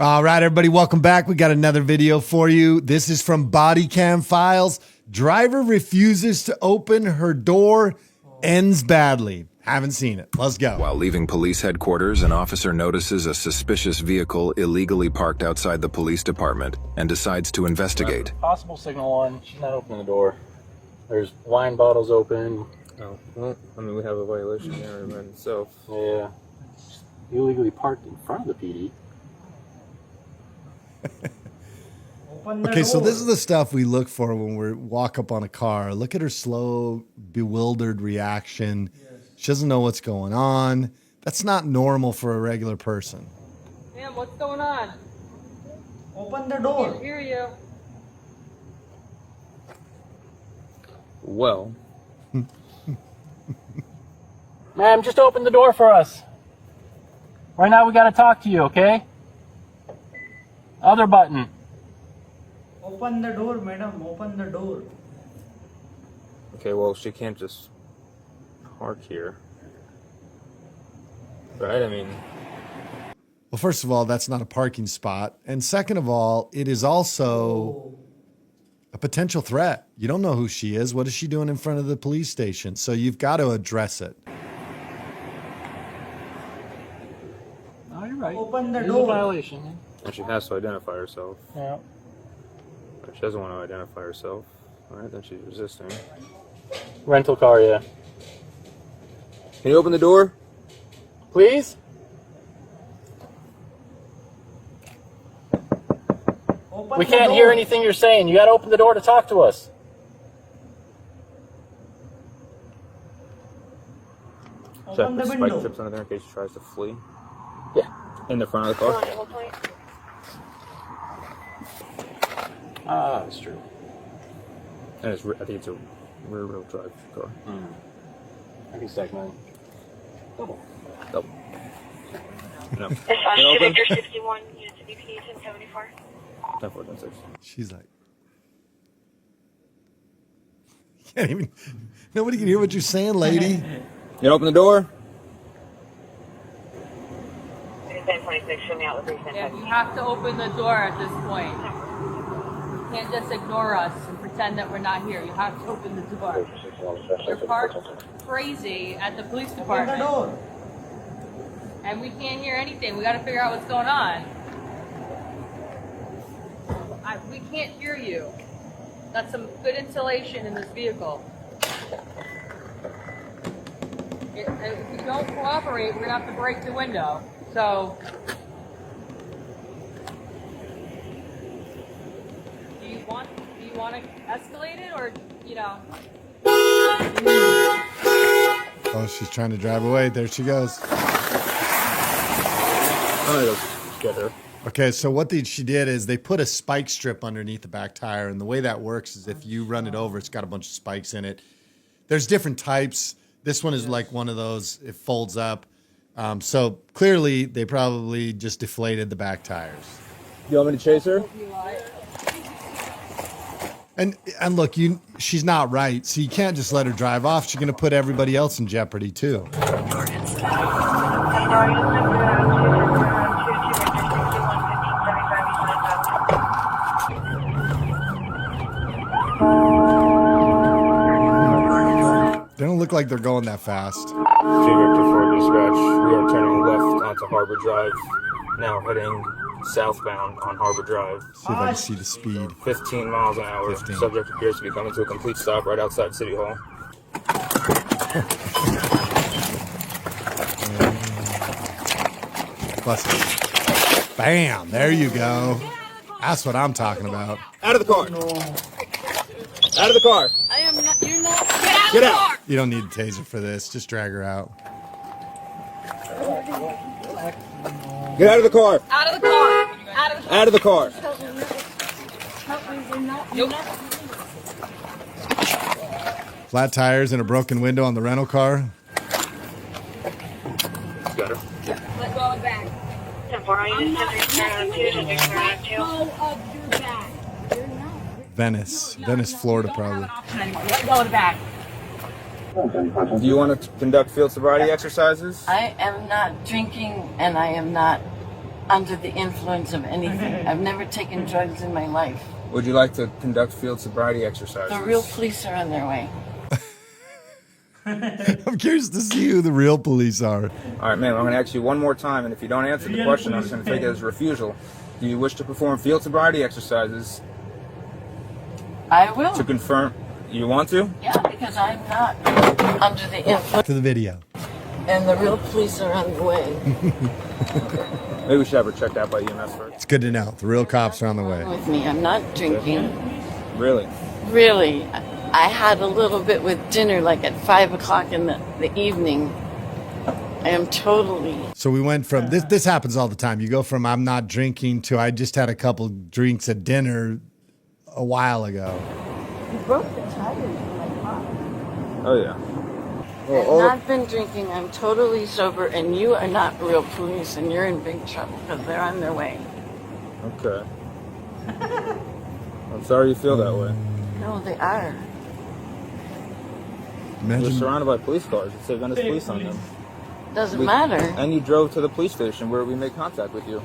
All right, everybody, welcome back. We got another video for you. This is from Body Cam Files. Driver refuses to open her door, ends badly. Haven't seen it. Let's go. While leaving police headquarters, an officer notices a suspicious vehicle illegally parked outside the police department and decides to investigate. Possible signal on. She's not opening the door. There's wine bottles open. Oh, well, I mean, we have a violation there in itself. Yeah. She's illegally parked in front of the PD. Okay, so this is the stuff we look for when we walk up on a car. Look at her slow, bewildered reaction. She doesn't know what's going on. That's not normal for a regular person. Ma'am, what's going on? Open the door. I can't hear you. Well, Ma'am, just open the door for us. Right now we gotta talk to you, okay? Other button. Open the door, madam. Open the door. okay, well, she can't just park here. Right? I mean, Well, first of all, that's not a parking spot. And second of all, it is also a potential threat. You don't know who she is. What is she doing in front of the police station? So you've got to address it. Oh, you're right. Open the It is a door. violation. and she has to identify herself. Yeah. If she doesn't want to identify herself, alright, then she's resisting. Rental car, yeah. Can you open the door? Please? Open We the can't door. hear anything you're saying. You gotta open the door to talk to us. Should I Open the put spike window. strips under there in case she tries to flee? Yeah. In the front of the car? Ah, that's true. And it's, I think it's a rear-wheel drive car. I can stack mine. Double. Double. No. This Can you on open? Victor 61, units of BP 1074. 10-4, 10-6. She's like, can't even, nobody can hear what you're saying, lady. You open the door? 1026, show me out with Yeah, you have to open the door at this point. You can't just ignore us and pretend that we're not here. You have to open the door. You're parked crazy at the police Open the department. door. And we can't hear anything. We got to figure out what's going on. We can't hear you. That's some good insulation in this vehicle. If you don't cooperate, we're going to have to break the window. So, do you want to escalate it, or, you know? Oh, she's trying to drive away. There she goes. Oh, get her. Okay, so what she did is they put a spike strip underneath the back tire, and the way that works is if you run it over, it's got a bunch of spikes in it. There's different types. This one is like one of those, it folds up. So clearly, they probably just deflated the back tires. You want me to chase her? And look, she's not right, so you can't just let her drive off. She's going to put everybody else in jeopardy too. They don't look like they're going that fast. Victor 4 dispatch. We are turning left onto Harbor Drive. Now heading southbound on Harbor Drive. See if I can see the speed. 15 miles an hour. 15. Subject appears to be coming to a complete stop right outside City Hall. Plus, bam! There you go. That's what I'm talking about. Out of the car! Out of the car! I am not, you're not. Get out! You don't need a taser for this. Just drag her out. Get out of the car! Out of the car. Out of the Out of the car! Flat tires and a broken window on the rental car. Got her. Let go of the bag. 10-4, units 1032. Venice, Florida, probably. Let go of the bag. Do you want to conduct field sobriety exercises? I am not drinking and I am not under the influence of anything. I've never taken drugs in my life. Would you like to conduct field sobriety exercises? The real police are on their way. I'm curious to see who the real police are. All right, ma'am, I'm going to ask you one more time, and if you don't answer the question, I'm just going to take it as refusal. Do you wish to perform field sobriety exercises I will. to confirm you want to? Yeah, because I'm not under the influence, To the video. and the real police are on the way. Maybe we should have her checked out by EMS first. It's good to know. The real cops are on the way. With me, I'm not drinking. Really? Really, I had a little bit with dinner, like at 5 o'clock in the evening. I am totally. So we went from this. This happens all the time. You go from I'm not drinking to I just had a couple drinks at dinner a while ago. You broke the tires in my car. Oh, yeah. I've not been drinking. I'm totally sober, and you are not real police, and you're in big trouble because they're on their way. Okay. I'm sorry you feel that way. No, they are. You're Imagine. surrounded by police cars. It said Venice police on them. Doesn't matter. And you drove to the police station where we made contact with you.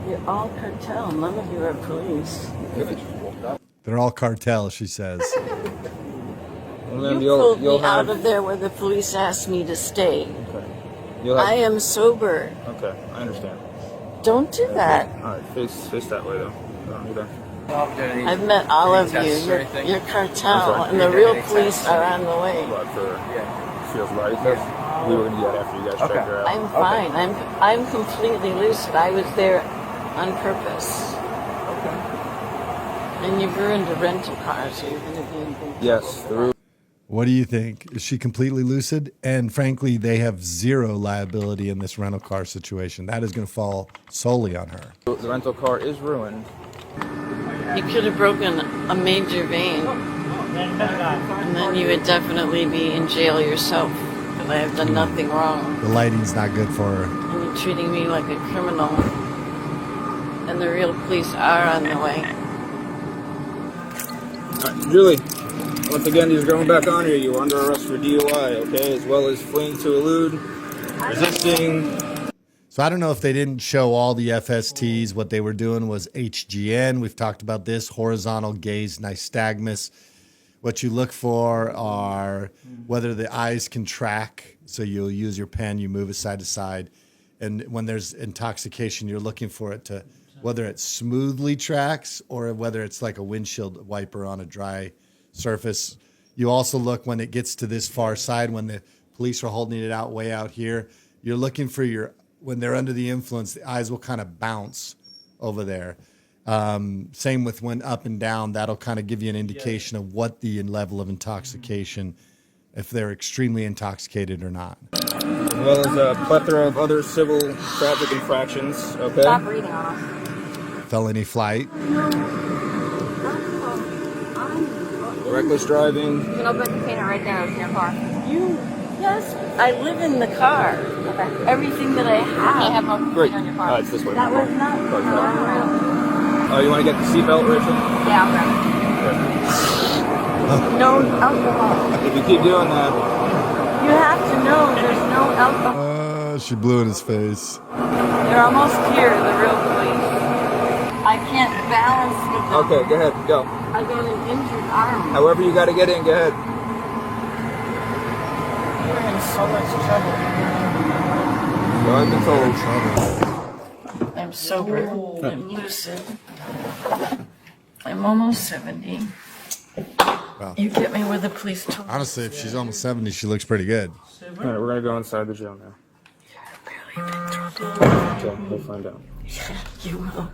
You're all cartel. None of you are police. They're all cartel, she says. Well, then You pulled me out of there where the police asked me to stay. Okay. I am sober. Okay, I understand. Don't do that. All right, face that way though. Either. I've met all of you. You're cartel, and the real police are on the way. But for feels right. We were gonna do that after you guys checked her out. I'm fine. I'm completely lucid. I was there on purpose. Okay. And you ruined a rental car, so you're going to be in big Yes, the roof. What do you think? Is she completely lucid? And frankly, they have zero liability in this rental car situation. That is going to fall solely on her. The rental car is ruined. You could have broken a major vein, and then you would definitely be in jail yourself, because I have done nothing wrong. The lighting's not good for her. And you're treating me like a criminal. And the real police are on the way. All right, Julie, once again, these are going back on here. You were under arrest for DUI, okay, as well as fleeing to elude, resisting. So I don't know if they didn't show all the FSTs. What they were doing was HGN. We've talked about this, horizontal gaze nystagmus. What you look for are whether the eyes can track. So you'll use your pen, you move it side to side. And when there's intoxication, you're looking for it to, whether it smoothly tracks or whether it's like a windshield wiper on a dry surface. You also look when it gets to this far side, when the police are holding it out way out here, you're looking for when they're under the influence, the eyes will kind of bounce over there. Same with when up and down, that'll kind of give you an indication of what the level of intoxication, if they're extremely intoxicated or not. As well as a plethora of other civil traffic infractions, okay? Stop breathing on us. Felony flight. Reckless driving. You can open the container right there in your car. Yes, I live in the car. Okay. Everything that I You can't have have. no Great. container in your car. It's this way. That was not. Oh, you want to get the seatbelt, Rachel? Yeah, I'll grab No alcohol. If you keep doing that, You have to know there's no alcohol. She blew in his face. They're almost here, the real police. I can't balance with them. okay, go ahead, go. I got an injured arm. However you got to get in, go ahead. You're in so much trouble. So I've been told. I'm sober. I'm lucid. I'm almost 70. Wow. You get me where the police told me. Honestly, if she's almost 70, she looks pretty good. All right, we're going to go inside the jail now. Barely been trouble. Okay, we'll find out. You will.